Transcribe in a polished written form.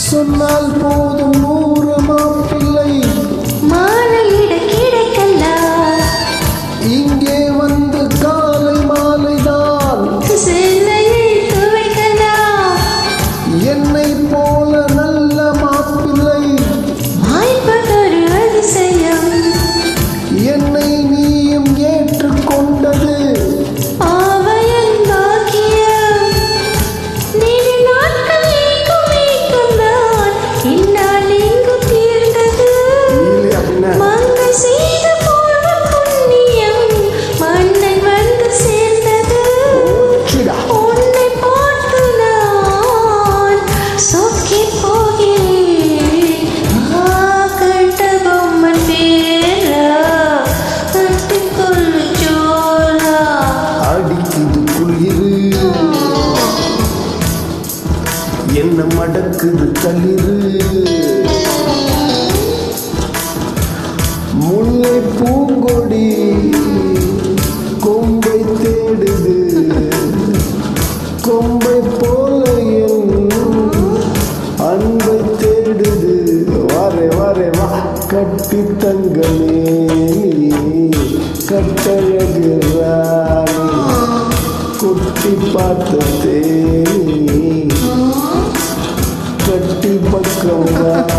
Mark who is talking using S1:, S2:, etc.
S1: சொன்னால் போதும் 100 மாப்பிள்ளை
S2: மாலையிட கிடைக்கல.
S1: இங்கே வந்து காலை மாலைதான்
S2: சேலையை துவைக்கலாம்.
S1: என்னை போல நல்ல மாப்பிள்ளை
S2: வாய்ப்பதொரு அதிசயம்.
S1: என்னை நீயும் ஏற்றுக்கொண்டது
S2: ஆவயன் பாக்கியம். நீண்ட நாட்கள் ஏங்கும் ஏக்கம்தான் இந்நாள் எங்கும் தீர்ந்தது. மங்கை செய்த பூர்வ புண்ணியம் மன்னன் வந்து சேர்ந்தது. உன்னை பார்த்து நான் சொக்கிப் போகிறேன். கட்ட பொம்மன் பேரா கட்டிக்கொள்ளு ஜோரா.
S1: அடிக்குது குளிரு என்ன மடக்குது தளிரு முல்லை பூங்கொடி கொம்பை தேடுது கொம்பை போல என் அன்பை தேடுது வாரே வாரே வா கட்டி தங்கமே கட்டழகு ராணி குட்டி பார்த்த தேனி கட்டி பக்கம் வா